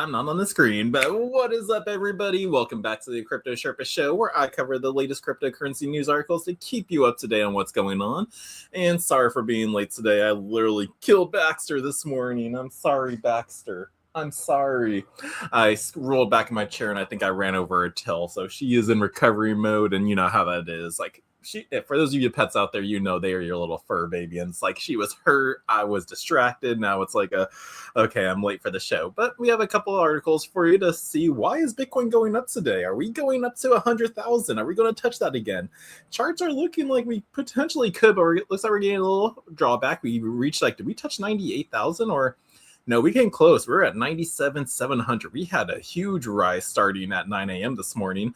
I'm not on the screen, but what is up, everybody? Welcome back to the Crypto Sherpa Show, where I cover the latest cryptocurrency news articles to keep you up to date on what's going on. And sorry for being late today. I literally killed Baxter this morning. I'm sorry, Baxter. I'm sorry. I rolled back in my chair and I think I ran over her tail. So she is in recovery mode, and you know how that is. Like, for those of you pets out there, you know they are your little fur baby, and it's like she was hurt, I was distracted. Now it's like okay, I'm late for the show, but we have a couple of articles for you to see. Why is Bitcoin going up today? Are we going up to 100,000? Are we going to touch that again? Charts are looking like we potentially could, but it looks like we're getting a little drawback. We reached, like, did we touch 98,000 or? No, we came close. We're at 97,700. We had a huge rise starting at 9 a.m. this morning,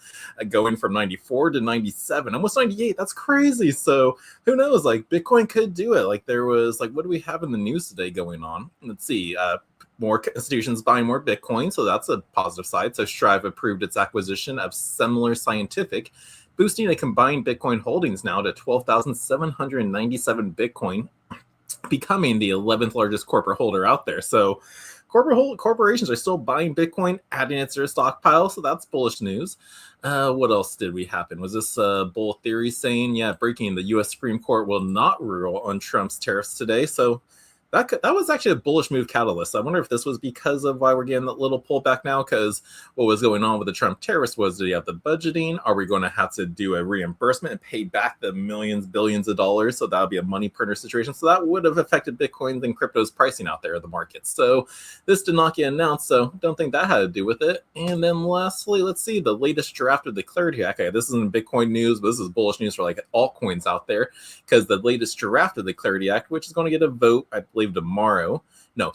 going from 94 to 97, almost 98. That's crazy. So who knows? Like, Bitcoin could do it. Like, there was, like, what do we have in the news today going on? Let's see. More institutions buying more Bitcoin, so that's a positive side. So Strive approved its acquisition of Semler Scientific, boosting a combined Bitcoin holdings now to 12,797 Bitcoin, becoming the 11th largest corporate holder out there. So corporations are still buying Bitcoin, adding it to their stockpile. So that's bullish news. What else did we happen? Was this bull theory saying, breaking, the U.S. Supreme Court will not rule on Trump's tariffs today? So that was actually a bullish move catalyst. I wonder if this was because of why we're getting that little pullback now, because what was going on with the Trump tariffs was, did he have the budgeting? Are we going to have to do a reimbursement and pay back the millions, billions of dollars? So that would be a money printer situation. So that would have affected Bitcoin and crypto's pricing out there in the market. So this did not get announced, so don't think that had to do with it. And then lastly, let's see, the latest draft of the Clarity Act. Okay, this isn't Bitcoin news, but this is bullish news for like altcoins out there, because the latest draft of the Clarity Act, which is going to get a vote, I believe,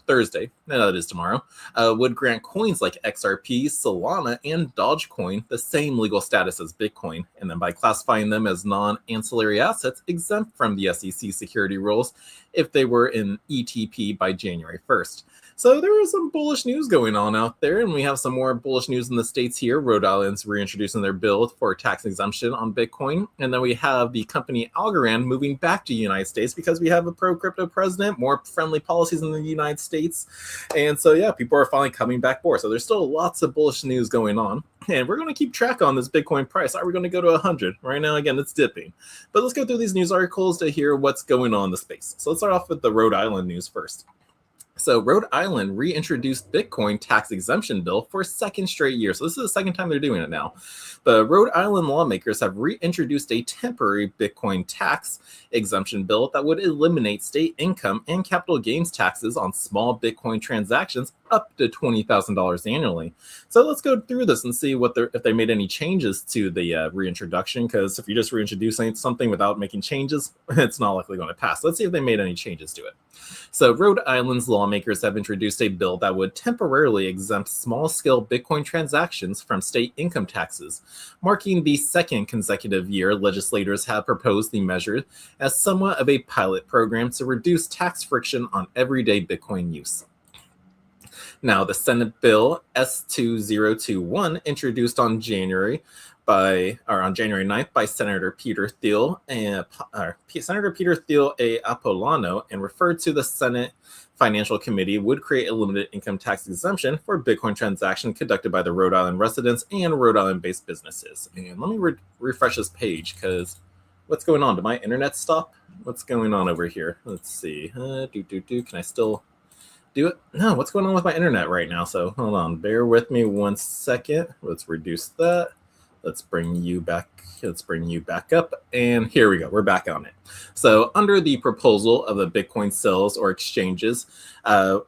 Thursday, no, it is tomorrow, would grant coins like XRP, Solana, and Dogecoin the same legal status as Bitcoin, and then by classifying them as non-ancillary assets, exempt from the SEC security rules if they were in ETP by January 1st. So there is some bullish news going on out there, and we have some more bullish news in the States here. Rhode Island's reintroducing their bill for tax exemption on Bitcoin. And then we have the company Algorand moving back to the United States because we have a pro-crypto president, more friendly policies in the United States. And so, people are finally coming back more. So there's still lots of bullish news going on. And we're going to keep track on this Bitcoin price. Are we going to go to 100? Right now, again, it's dipping. But let's go through these news articles to hear what's going on in the space. So let's start off with the Rhode Island news first. So Rhode Island reintroduced Bitcoin tax exemption bill for a second straight year. So this is the second time they're doing it now. The Rhode Island lawmakers have reintroduced a temporary Bitcoin tax exemption bill that would eliminate state income and capital gains taxes on small Bitcoin transactions up to $20,000 annually. So let's go through this and see if they made any changes to the reintroduction, because if you just reintroduce something without making changes, it's not likely going to pass. Let's see if they made any changes to it. So Rhode Island's lawmakers have introduced a bill that would temporarily exempt small-scale Bitcoin transactions from state income taxes, marking the second consecutive year legislators have proposed the measure as somewhat of a pilot program to reduce tax friction on everyday Bitcoin use. Now, the Senate Bill S2021, introduced on January 9th by Senator Peter Thiel and Senator Peter Thiel A. Apollano, and referred to the Senate Financial Committee, would create a limited income tax exemption for Bitcoin transactions conducted by the Rhode Island residents and Rhode Island-based businesses. And let me refresh this page, because what's going on? Did my internet stop? What's going on over here? Let's see. Can I still do it? No, what's going on with my internet right now? So hold on, bear with me 1 second. Let's reduce that. Let's bring you back up. And here we go. We're back on it. So under the proposal of the Bitcoin sales or exchanges,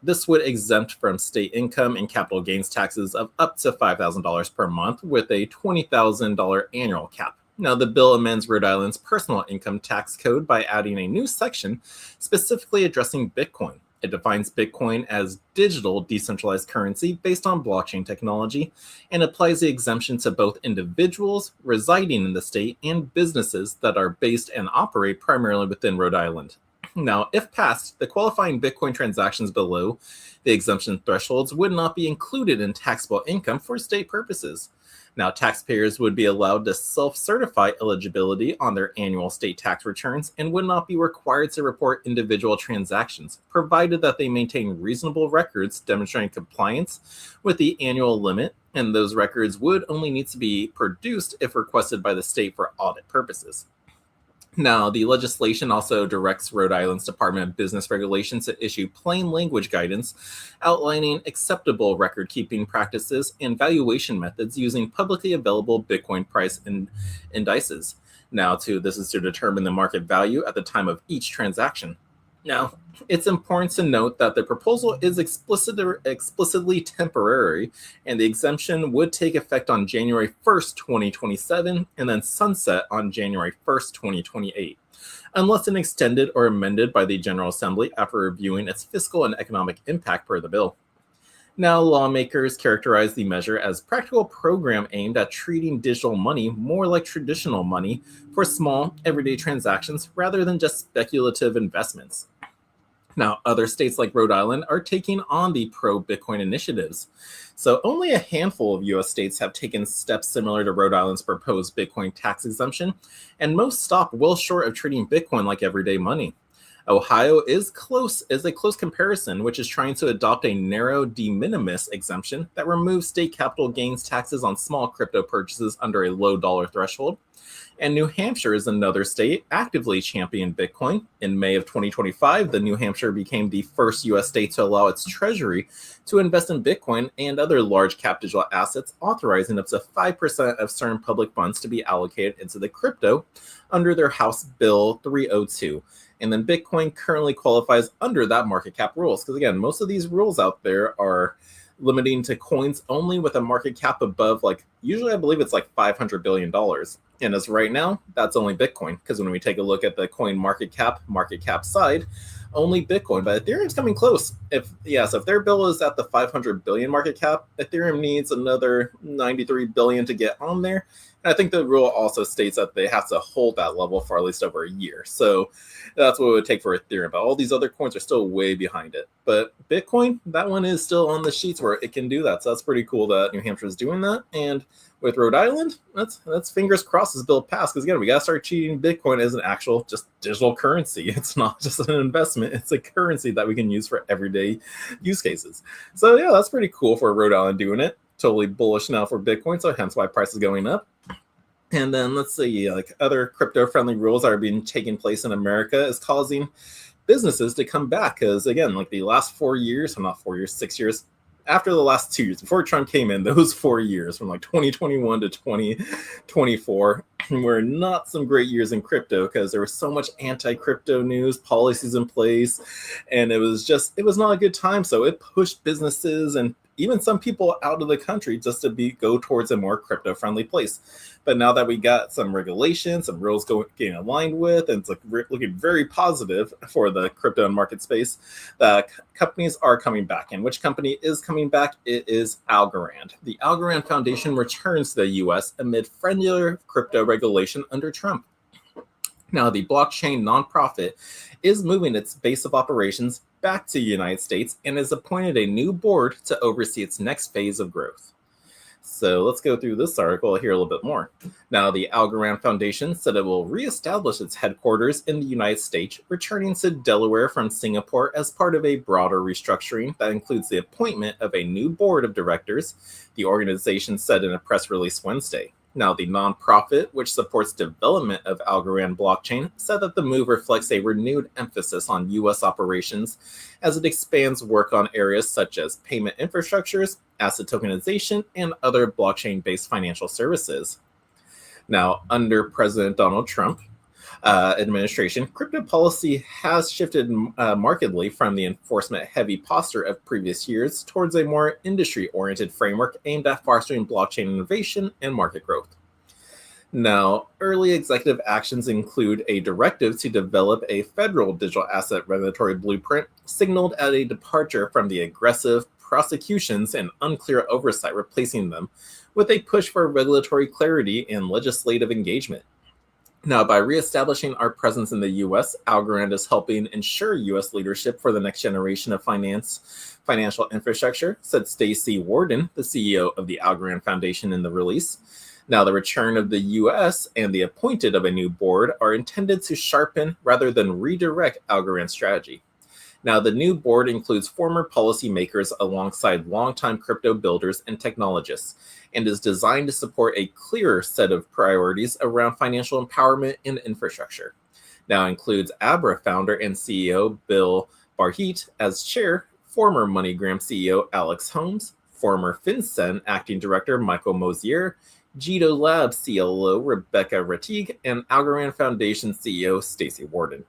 this would exempt from state income and capital gains taxes of up to $5,000 per month with a $20,000 annual cap. Now, the bill amends Rhode Island's personal income tax code by adding a new section specifically addressing Bitcoin. It defines Bitcoin as digital decentralized currency based on blockchain technology, and applies the exemption to both individuals residing in the state and businesses that are based and operate primarily within Rhode Island. Now, if passed, the qualifying Bitcoin transactions below the exemption thresholds would not be included in taxable income for state purposes. Now, taxpayers would be allowed to self-certify eligibility on their annual state tax returns and would not be required to report individual transactions, provided that they maintain reasonable records demonstrating compliance with the annual limit, and those records would only need to be produced if requested by the state for audit purposes. Now, the legislation also directs Rhode Island's Department of Business Regulations to issue plain language guidance outlining acceptable record keeping practices and valuation methods using publicly available Bitcoin price indices. Now, this is to determine the market value at the time of each transaction. Now, it's important to note that the proposal is explicitly temporary, and the exemption would take effect on January 1st, 2027, and then sunset on January 1st, 2028, unless extended or amended by the General Assembly after reviewing its fiscal and economic impact per the bill. Now, lawmakers characterize the measure as a practical program aimed at treating digital money more like traditional money for small, everyday transactions rather than just speculative investments. Now, other states like Rhode Island are taking on the pro-Bitcoin initiatives. So only a handful of U.S. states have taken steps similar to Rhode Island's proposed Bitcoin tax exemption, and most stop well short of treating Bitcoin like everyday money. Ohio is a close comparison, which is trying to adopt a narrow de minimis exemption that removes state capital gains taxes on small crypto purchases under a low dollar threshold. And New Hampshire is another state actively championing Bitcoin. In May of 2025, New Hampshire became the first U.S. state to allow its treasury to invest in Bitcoin and other large cap digital assets, authorizing up to 5% of certain public funds to be allocated into the crypto under their House Bill 302. And then Bitcoin currently qualifies under that market cap rules. Because again, most of these rules out there are limiting to coins only with a market cap above, usually I believe it's $500 billion. And as right now, that's only Bitcoin. Because when we take a look at the coin market cap side, only Bitcoin. But Ethereum's coming close. If their bill is at the 500 billion market cap, Ethereum needs another 93 billion to get on there. And I think the rule also states that they have to hold that level for at least over a year. So that's what it would take for Ethereum. But all these other coins are still way behind it. But Bitcoin, that one is still on the sheets where it can do that. So that's pretty cool that New Hampshire is doing that. And with Rhode Island, that's fingers crossed this bill passed. Because again, we got to start treating Bitcoin as an actual just digital currency. It's not just an investment. It's a currency that we can use for everyday use cases. So yeah, that's pretty cool for Rhode Island doing it. Totally bullish now for Bitcoin, so hence why price is going up. And then let's see, other crypto-friendly rules that are being taken place in America is causing businesses to come back. Because again, the last 4 years, well, not 4 years, 6 years, after the last 2 years, before Trump came in, those 4 years from 2021 to 2024 were not some great years in crypto because there was so much anti-crypto news, policies in place, and it was not a good time. So it pushed businesses and even some people out of the country just to go towards a more crypto-friendly place. But now that we got some regulations, some rules getting aligned with, and it's looking very positive for the crypto and market space, that companies are coming back. And which company is coming back? It is Algorand. The Algorand Foundation returns to the U.S. amid friendlier crypto regulation under Trump. Now, the blockchain nonprofit is moving its base of operations back to the United States and has appointed a new board to oversee its next phase of growth. So let's go through this article here a little bit more. Now, the Algorand Foundation said it will reestablish its headquarters in the United States, returning to Delaware from Singapore as part of a broader restructuring that includes the appointment of a new board of directors, the organization said in a press release Wednesday. Now, the nonprofit, which supports development of Algorand blockchain, said that the move reflects a renewed emphasis on U.S. operations as it expands work on areas such as payment infrastructures, asset tokenization, and other blockchain-based financial services. Now, under President Donald Trump administration, crypto policy has shifted markedly from the enforcement-heavy posture of previous years towards a more industry-oriented framework aimed at fostering blockchain innovation and market growth. Now, early executive actions include a directive to develop a federal digital asset regulatory blueprint, signaled at a departure from the aggressive prosecutions and unclear oversight replacing them with a push for regulatory clarity and legislative engagement. Now, by reestablishing our presence in the U.S., Algorand is helping ensure U.S. leadership for the next generation of financial infrastructure, said Stacey Warden, the CEO of the Algorand Foundation, in the release. Now, the return of the U.S. and the appointed of a new board are intended to sharpen rather than redirect Algorand's strategy. Now, the new board includes former policymakers alongside longtime crypto builders and technologists, and is designed to support a clearer set of priorities around financial empowerment and infrastructure. Now, includes Abra founder and CEO Bill Barheet as chair, former MoneyGram CEO Alex Holmes, former FinCEN acting director Michael Mosier, Jito Labs CLO Rebecca Rettig, and Algorand Foundation CEO Stacey Warden.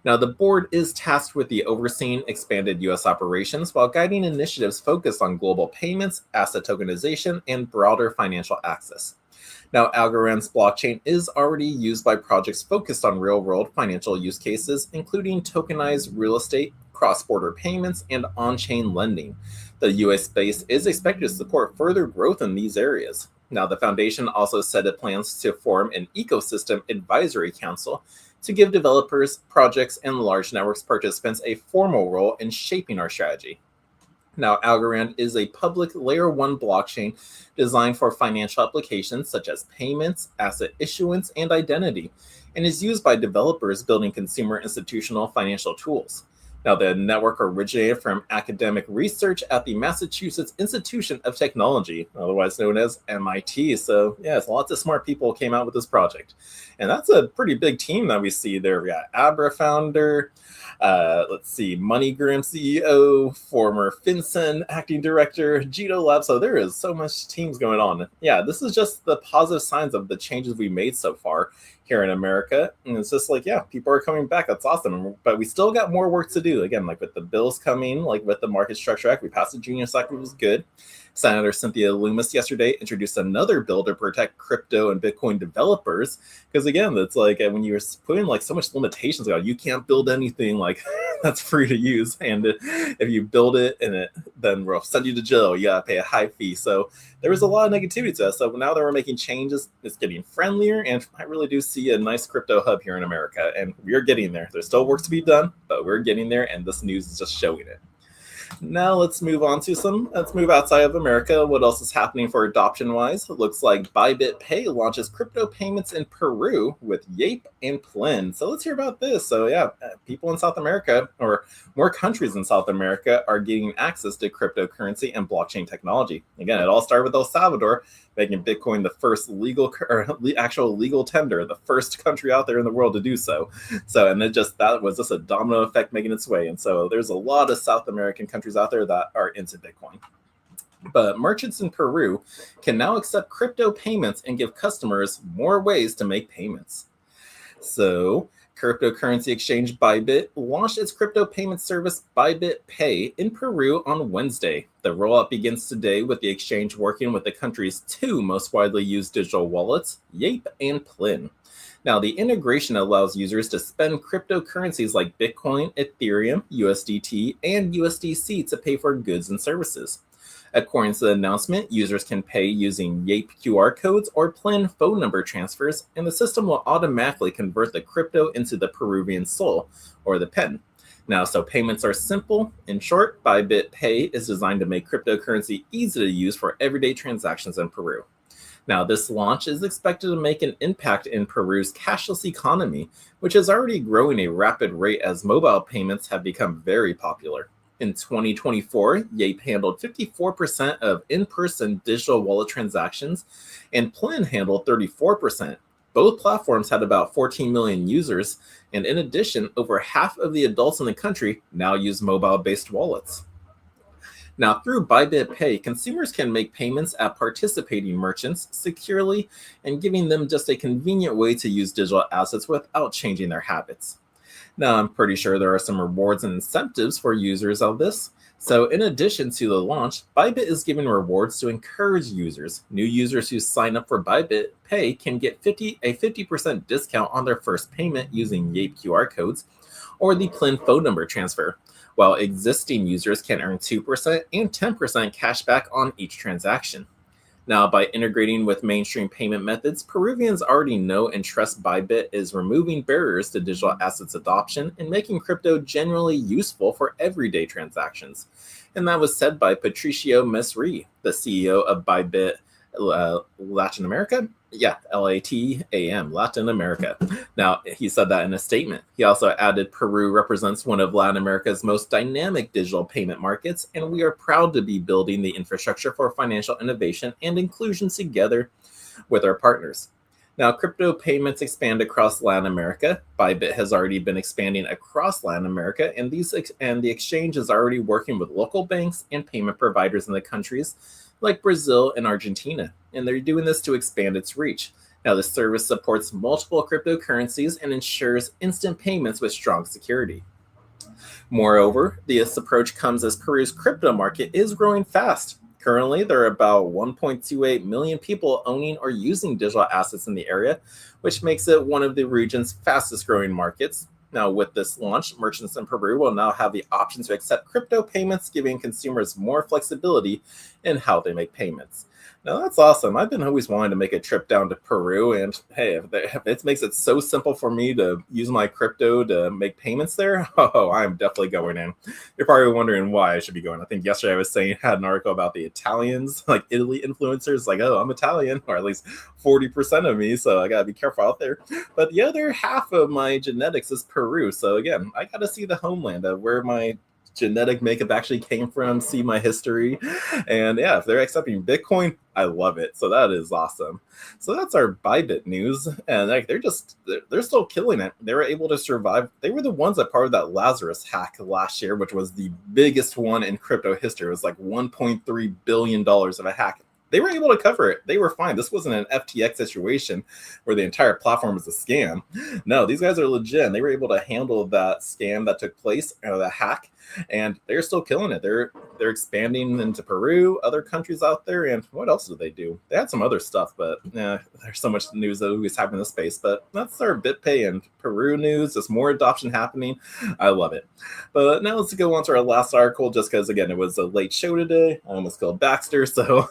Now, the board is tasked with the overseeing expanded U.S. operations while guiding initiatives focused on global payments, asset tokenization, and broader financial access. Now, Algorand's blockchain is already used by projects focused on real-world financial use cases, including tokenized real estate, cross-border payments, and on-chain lending. The U.S. base is expected to support further growth in these areas. Now, the foundation also said it plans to form an ecosystem advisory council to give developers, projects, and large networks participants a formal role in shaping our strategy. Now, Algorand is a public layer 1 blockchain designed for financial applications such as payments, asset issuance, and identity, and is used by developers building consumer institutional financial tools. Now, the network originated from academic research at the Massachusetts Institute of Technology, otherwise known as MIT. So, yes, lots of smart people came out with this project. And that's a pretty big team that we see there. We got Abra founder, MoneyGram CEO, former FinCEN acting director, Jito Labs. So there is so much teams going on. Yeah, this is just the positive signs of the changes we made so far here in America. And it's just like, yeah, people are coming back. That's awesome. But we still got more work to do. Again, like with the bills coming, like with the Market Structure Act, we passed the Genius Act, which was good. Senator Cynthia Loomis yesterday introduced another bill to protect crypto and Bitcoin developers. Because again, it's like when you're putting like so much limitations, like you can't build anything like that's free to use. And if you build it and then we'll send you to jail, you gotta pay a high fee. So there was a lot of negativity to that. So now that we're making changes, it's getting friendlier. And I really do see a nice crypto hub here in America. And we're getting there. There's still work to be done, but we're getting there. And this news is just showing it. Now let's move outside of America. What else is happening for adoption-wise? It looks like Bybit Pay launches crypto payments in Peru with Yape and Plin. So let's hear about this. So yeah, people in South America, or more countries in South America, are getting access to cryptocurrency and blockchain technology. Again, it all started with El Salvador, making Bitcoin the first actual legal tender, the first country out there in the world to do so. And that was just a domino effect making its way. And so there's a lot of South American countries out there that are into Bitcoin. But merchants in Peru can now accept crypto payments and give customers more ways to make payments. So cryptocurrency exchange Bybit launched its crypto payment service Bybit Pay in Peru on Wednesday. The rollout begins today with the exchange working with the country's two most widely used digital wallets, Yape and Plin. Now, the integration allows users to spend cryptocurrencies like Bitcoin, Ethereum, USDT, and USDC to pay for goods and services. According to the announcement, users can pay using Yape QR codes or Plin phone number transfers, and the system will automatically convert the crypto into the Peruvian sol, or the pen. Now, so payments are simple. In short, Bybit Pay is designed to make cryptocurrency easy to use for everyday transactions in Peru. Now, this launch is expected to make an impact in Peru's cashless economy, which is already growing at a rapid rate as mobile payments have become very popular. In 2024, Yape handled 54% of in-person digital wallet transactions, and Plin handled 34%. Both platforms had about 14 million users, and in addition, over half of the adults in the country now use mobile-based wallets. Now, through Bybit Pay, consumers can make payments at participating merchants securely and giving them just a convenient way to use digital assets without changing their habits. Now, I'm pretty sure there are some rewards and incentives for users of this. So in addition to the launch, Bybit is giving rewards to encourage users. New users who sign up for Bybit Pay can get a 50% discount on their first payment using Yape QR codes or the Plin phone number transfer, while existing users can earn 2% and 10% cash back on each transaction. Now, by integrating with mainstream payment methods, Peruvians already know and trust Bybit is removing barriers to digital assets adoption and making crypto generally useful for everyday transactions. And that was said by Patricio Mesri, the CEO of Bybit Latin America. Yeah, LATAM, Latin America. Now, he said that in a statement. He also added Peru represents one of Latin America's most dynamic digital payment markets, and we are proud to be building the infrastructure for financial innovation and inclusion together with our partners. Now, crypto payments expand across Latin America. Bybit has already been expanding across Latin America, and the exchange is already working with local banks and payment providers in the countries like Brazil and Argentina, and they're doing this to expand its reach. Now, the service supports multiple cryptocurrencies and ensures instant payments with strong security. Moreover, this approach comes as Peru's crypto market is growing fast. Currently, there are about 1.28 million people owning or using digital assets in the area, which makes it one of the region's fastest growing markets. Now, with this launch, merchants in Peru will now have the option to accept crypto payments, giving consumers more flexibility in how they make payments. Now, that's awesome. I've been always wanting to make a trip down to Peru, and hey, if it makes it so simple for me to use my crypto to make payments there, oh, I'm definitely going in. You're probably wondering why I should be going. I think yesterday I was saying, had an article about the Italians, like Italy influencers, like, oh, I'm Italian, or at least 40% of me, so I gotta be careful out there. But the other half of my genetics is Peru, so again, I gotta see the homeland of where my genetic makeup actually came from, see my history. And yeah, if they're accepting Bitcoin, I love it. So that is awesome. So that's our Bybit news. And like they're still killing it. They were able to survive. They were the ones that part of that Lazarus hack last year, which was the biggest one in crypto history. It was like $1.3 billion of a hack. They were able to cover it. They were fine. This wasn't an FTX situation where the entire platform was a scam. No, these guys are legit. They were able to handle that scam that took place, the hack, and they're still killing it. They're expanding into Peru, other countries out there, and what else did they do? They had some other stuff, but there's so much news that always happening in the space. But that's our BitPay and Peru news. There's more adoption happening. I love it. But now let's go on to our last article, just because again it was a late show today. I almost killed Baxter, so.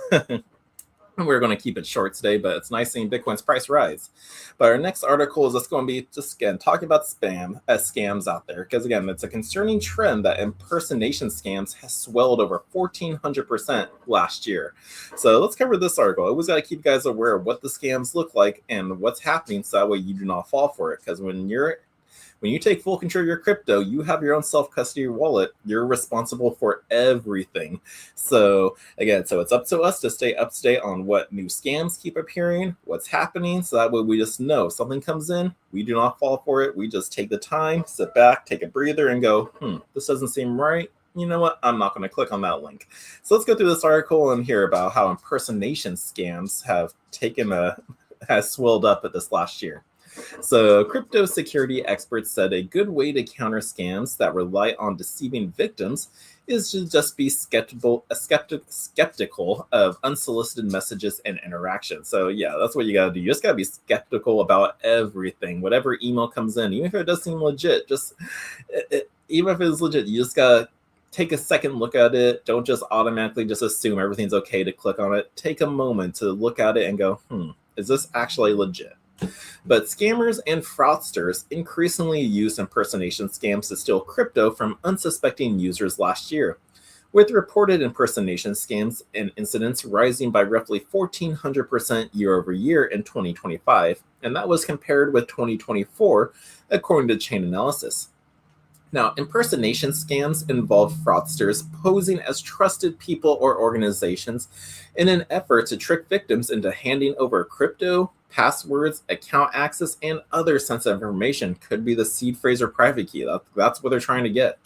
We're going to keep it short today, but it's nice seeing Bitcoin's price rise. But our next article is just going to be just again talking about scams out there, because again, it's a concerning trend that impersonation scams has swelled over 1,400% last year. So let's cover this article. I always got to keep you guys aware of what the scams look like and what's happening, so that way you do not fall for it. Because when you take full control of your crypto, you have your own self-custody wallet. You're responsible for everything. So again, so it's up to us to stay up to date on what new scams keep appearing, what's happening. So that way we just know something comes in, we do not fall for it. We just take the time, sit back, take a breather and go, this doesn't seem right. You know what? I'm not going to click on that link. So let's go through this article and hear about how impersonation scams has swelled up at this last year. So crypto security experts said a good way to counter scams that rely on deceiving victims is to just be skeptical of unsolicited messages and interactions. So yeah, that's what you got to do. You just got to be skeptical about everything. Whatever email comes in, even if it does seem legit, even if it's legit, you just got to take a second look at it. Don't just automatically just assume everything's okay to click on it. Take a moment to look at it and go, is this actually legit? But scammers and fraudsters increasingly used impersonation scams to steal crypto from unsuspecting users last year, with reported impersonation scams and incidents rising by roughly 1,400% year over year in 2025, and that was compared with 2024, according to Chainalysis. Now, impersonation scams involve fraudsters posing as trusted people or organizations in an effort to trick victims into handing over crypto, passwords, account access, and other sensitive information. Could be the seed phrase or private key. That's what they're trying to get.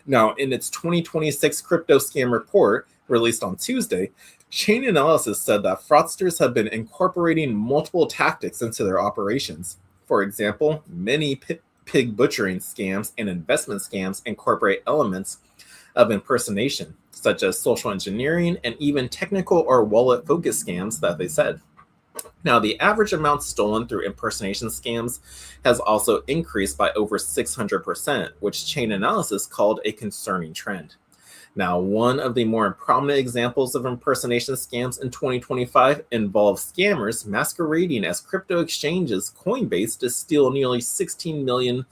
Now, in its 2026 crypto scam report released on Tuesday, Chainalysis said that fraudsters have been incorporating multiple tactics into their operations. For example, many pig butchering scams and investment scams incorporate elements of impersonation, such as social engineering and even technical or wallet-focused scams that they said. Now, the average amount stolen through impersonation scams has also increased by over 600%, which Chainalysis called a concerning trend. Now, one of the more prominent examples of impersonation scams in 2025 involves scammers masquerading as crypto exchanges Coinbase to steal nearly $16 million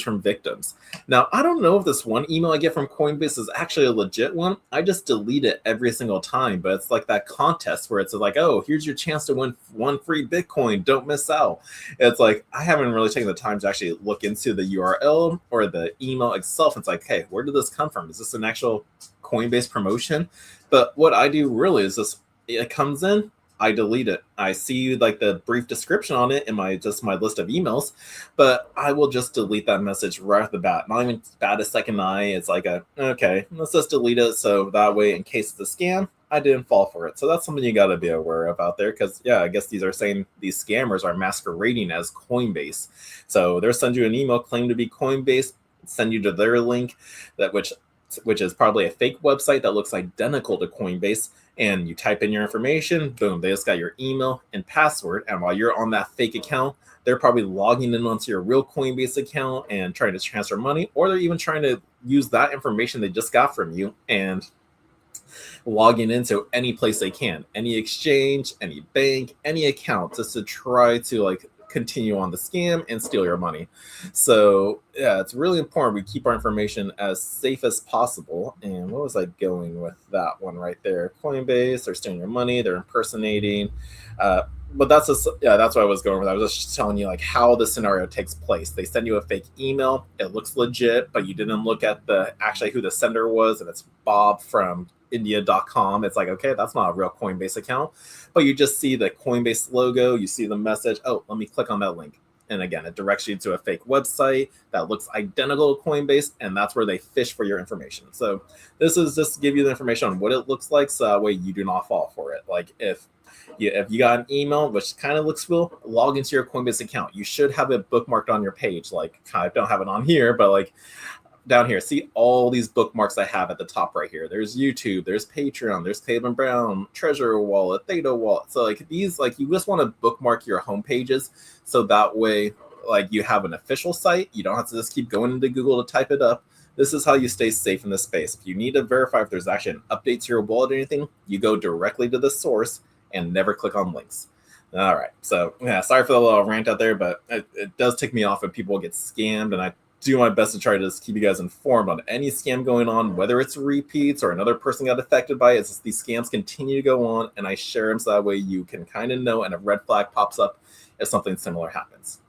from victims. Now, I don't know if this one email I get from Coinbase is actually a legit one. I just delete it every single time, but it's like that contest where it's like, oh, here's your chance to win one free Bitcoin. Don't miss out. It's like, I haven't really taken the time to actually look into the URL or the email itself. It's like, hey, where did this come from? Is this an actual Coinbase promotion? But what I do really is this, it comes in, I delete it. I see like the brief description on it in my list of emails, but I will just delete that message right off the bat. Not even bat a second eye. It's like okay, let's just delete it. So that way, in case it's a scam, I didn't fall for it. So that's something you got to be aware of out there, because I guess these are saying these scammers are masquerading as Coinbase. So they'll send you an email claim to be Coinbase, send you to their link, which is probably a fake website that looks identical to Coinbase. And you type in your information, boom, they just got your email and password. And while you're on that fake account, they're probably logging in onto your real Coinbase account and trying to transfer money, or they're even trying to use that information they just got from you and logging into any place they can, any exchange, any bank, any account, just to try to like continue on the scam and steal your money. So it's really important we keep our information as safe as possible. And what was I going with that one right there? Coinbase, they're stealing your money, they're impersonating. But that's what I was going with. I was just telling you like how the scenario takes place. They send you a fake email, it looks legit, but you didn't look at actually who the sender was, and it's Bob from India.com. It's like, okay, that's not a real Coinbase account, but you just see the Coinbase logo, you see the message, oh, let me click on that link. And again, it directs you to a fake website that looks identical to Coinbase, and that's where they fish for your information. So this is just to give you the information on what it looks like, so that way you do not fall for it. Like if you got an email which kind of looks real, log into your Coinbase account. You should have it bookmarked on your page. Like I don't have it on here, but like down here, see all these bookmarks I have at the top right here. There's YouTube, there's Patreon, there's Cave & Brown, Trezor wallet, Theta wallet. So like these, like you just want to bookmark your home pages, so that way like you have an official site. You don't have to just keep going into Google to type it up. This is how you stay safe in this space. If you need to verify if there's actually an update to your wallet or anything, you go directly to the source and never click on links. All right. So sorry for the little rant out there, but it does tick me off when people get scammed, and I do my best to try to just keep you guys informed on any scam going on, whether it's repeats or another person got affected by it. It's just these scams continue to go on, and I share them so that way you can kind of know, and a red flag pops up if something similar happens.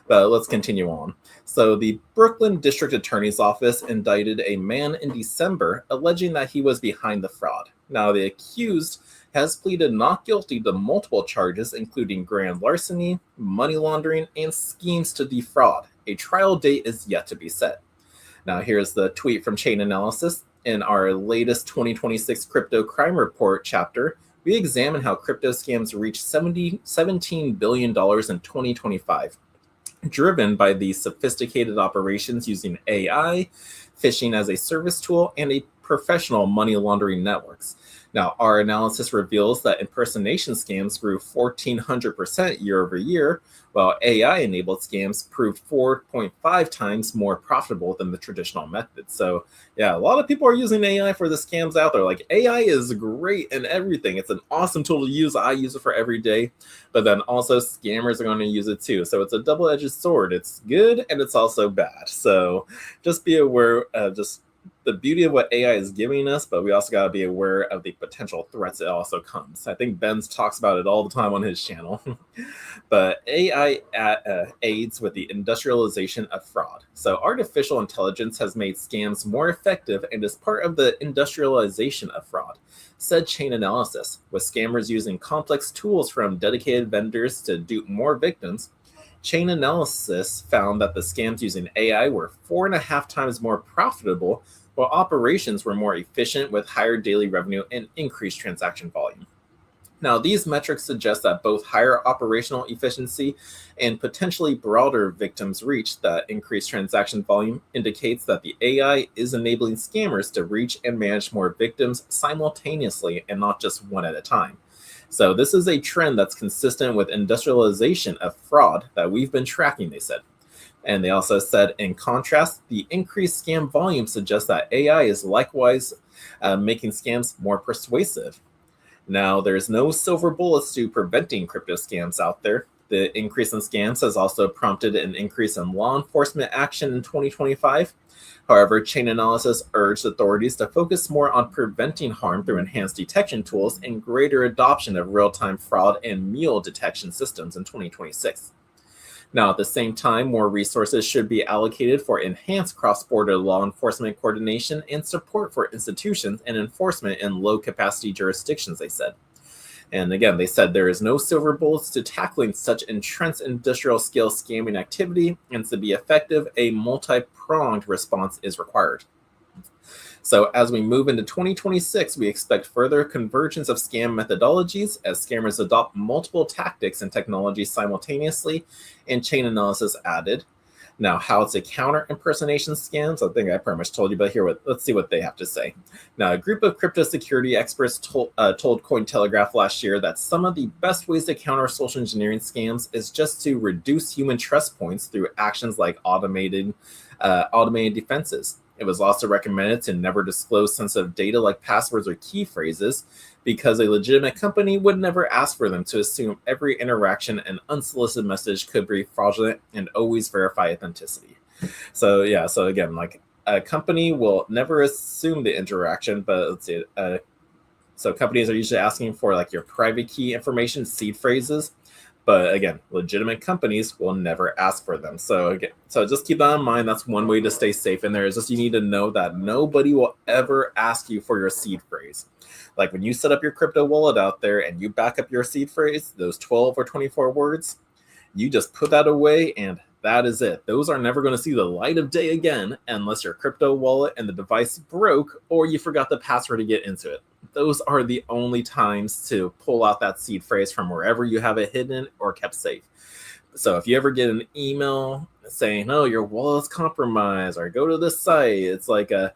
But let's continue on. So the Brooklyn District Attorney's Office indicted a man in December alleging that he was behind the fraud. Now, the accused has pleaded not guilty to multiple charges, including grand larceny, money laundering, and schemes to defraud. A trial date is yet to be set. Now, here's the tweet from Chain Analysis. In our latest 2026 Crypto Crime Report chapter, we examine how crypto scams reached $17 billion in 2025, driven by the sophisticated operations using AI, phishing as a service tool, and a professional money laundering networks. Now, our analysis reveals that impersonation scams grew 1,400% year over year, while AI-enabled scams proved 4.5 times more profitable than the traditional method. So, a lot of people are using AI for the scams out there. Like, AI is great in everything. It's an awesome tool to use. I use it for every day. But then also scammers are going to use it too. So it's a double-edged sword. It's good and it's also bad. So just be aware of just the beauty of what AI is giving us, but we also got to be aware of the potential threats it also comes. I think Ben talks about it all the time on his channel. But AI aids with the industrialization of fraud. So artificial intelligence has made scams more effective and is part of the industrialization of fraud, said Chain Analysis. With scammers using complex tools from dedicated vendors to dupe more victims, Chain Analysis found that the scams using AI were 4.5 times more profitable, while operations were more efficient with higher daily revenue and increased transaction volume. Now, these metrics suggest that both higher operational efficiency and potentially broader victims reach that increased transaction volume indicates that the AI is enabling scammers to reach and manage more victims simultaneously and not just one at a time. So this is a trend that's consistent with industrialization of fraud that we've been tracking, they said. And they also said, in contrast, the increased scam volume suggests that AI is likewise making scams more persuasive. Now, there's no silver bullets to preventing crypto scams out there. The increase in scams has also prompted an increase in law enforcement action in 2025. However, Chain Analysis urged authorities to focus more on preventing harm through enhanced detection tools and greater adoption of real-time fraud and mule detection systems in 2026. Now, at the same time, more resources should be allocated for enhanced cross-border law enforcement coordination and support for institutions and enforcement in low-capacity jurisdictions, they said. And again, they said there is no silver bullets to tackling such entrenched industrial-scale scamming activity, and to be effective, a multi-pronged response is required. So as we move into 2026, we expect further convergence of scam methodologies as scammers adopt multiple tactics and technologies simultaneously, and Chain Analysis added. Now, how to counter impersonation scams, I think I pretty much told you, but let's see what they have to say. Now, a group of crypto security experts told Cointelegraph last year that some of the best ways to counter social engineering scams is just to reduce human trust points through actions like automated defenses. It was also recommended to never disclose sensitive data like passwords or key phrases, because a legitimate company would never ask for them to assume every interaction and unsolicited message could be fraudulent, and always verify authenticity. So again, like a company will never assume the interaction, but let's see. So companies are usually asking for like your private key information, seed phrases. But again, legitimate companies will never ask for them. So just keep that in mind. That's one way to stay safe in there, is just you need to know that nobody will ever ask you for your seed phrase. Like when you set up your crypto wallet out there and you back up your seed phrase, those 12 or 24 words, you just put that away and that is it. Those are never going to see the light of day again unless your crypto wallet and the device broke or you forgot the password to get into it. Those are the only times to pull out that seed phrase from wherever you have it hidden or kept safe. So if you ever get an email saying, oh, your wallet's compromised, or go to this site, it's like a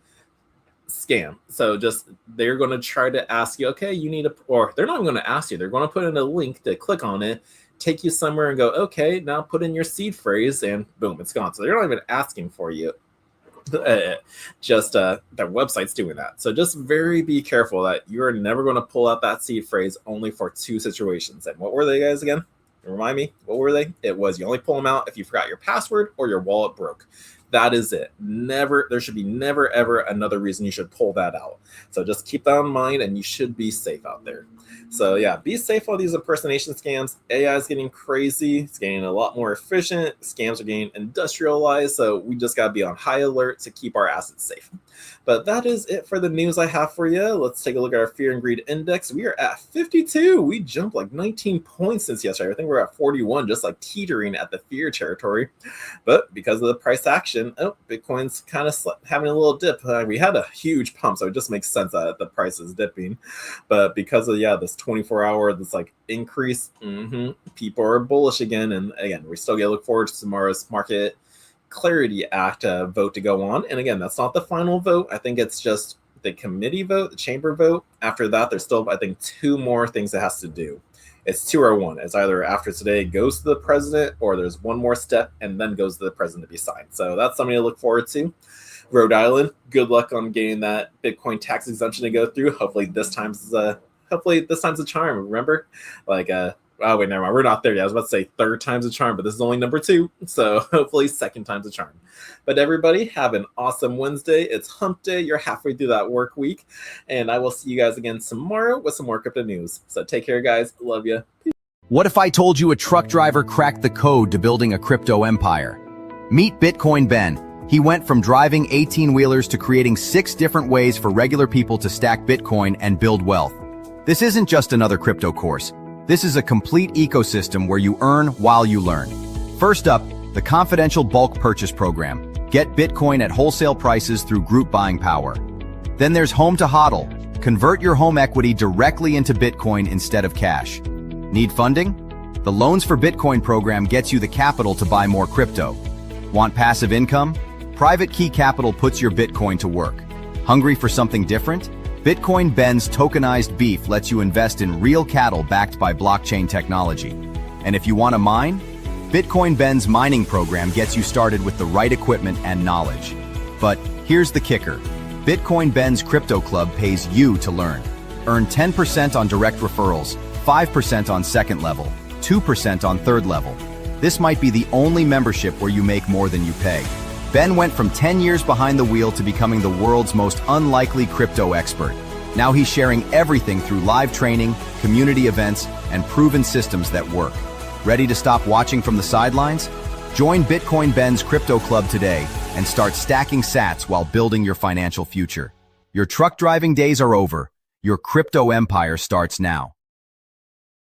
scam. So just, they're going to try to ask you, okay, you need or they're not going to ask you. They're going to put in a link to click on it, take you somewhere and go, okay, now put in your seed phrase, and boom, it's gone. So they're not even asking for you. Just their website's doing that. So just be careful that you're never going to pull out that seed phrase only for two situations. And what were they, guys, again? Remind me, what were they? It was you only pull them out if you forgot your password or your wallet broke. That is it. There should be never, ever another reason you should pull that out. So just keep that in mind and you should be safe out there. So yeah, be safe on these impersonation scams. AI is getting crazy. It's getting a lot more efficient. Scams are getting industrialized. So we just got to be on high alert to keep our assets safe. But that is it for the news I have for you. Let's take a look at our fear and greed index. We are at 52. We jumped like 19 points since yesterday. I think we're at 41, just like teetering at the fear territory. But because of the price action, Bitcoin's kind of having a little dip. We had a huge pump, so it just makes sense that the price is dipping. But because of this 24-hour, this like increase, people are bullish again. And again, we still got to look forward to tomorrow's Market Clarity Act vote to go on. And again, that's not the final vote. I think it's just the committee vote, the chamber vote. After that, there's still, I think, 2 more things it has to do. It's 2 or 1. It's either after today it goes to the president, or there's one more step and then goes to the president to be signed. So that's something to look forward to. Rhode Island, good luck on getting that Bitcoin tax exemption to go through. Hopefully this time's the charm. Remember, like oh wait, never mind. We're not there yet. I was about to say 3rd time's a charm, but this is only number 2. So hopefully 2nd time's a charm. But everybody, have an awesome Wednesday. It's hump day. You're halfway through that work week. And I will see you guys again tomorrow with some more crypto news. So take care, guys. Love you. Peace. What if I told you a truck driver cracked the code to building a crypto empire? Meet Bitcoin Ben. He went from driving 18-wheelers to creating 6 different ways for regular people to stack Bitcoin and build wealth. This isn't just another crypto course. This is a complete ecosystem where you earn while you learn. First up, the confidential bulk purchase program. Get Bitcoin at wholesale prices through group buying power. Then there's Home to HODL. Convert your home equity directly into Bitcoin instead of cash. Need funding? The Loans for Bitcoin program gets you the capital to buy more crypto. Want passive income? Private Key Capital puts your Bitcoin to work. Hungry for something different? Bitcoin Ben's tokenized beef lets you invest in real cattle backed by blockchain technology. And if you want to mine, Bitcoin Ben's mining program gets you started with the right equipment and knowledge. But here's the kicker. Bitcoin Ben's Crypto Club pays you to learn. Earn 10% on direct referrals, 5% on second level, 2% on third level. This might be the only membership where you make more than you pay. Ben went from 10 years behind the wheel to becoming the world's most unlikely crypto expert. Now he's sharing everything through live training, community events, and proven systems that work. Ready to stop watching from the sidelines? Join Bitcoin Ben's Crypto Club today and start stacking sats while building your financial future. Your truck driving days are over. Your crypto empire starts now.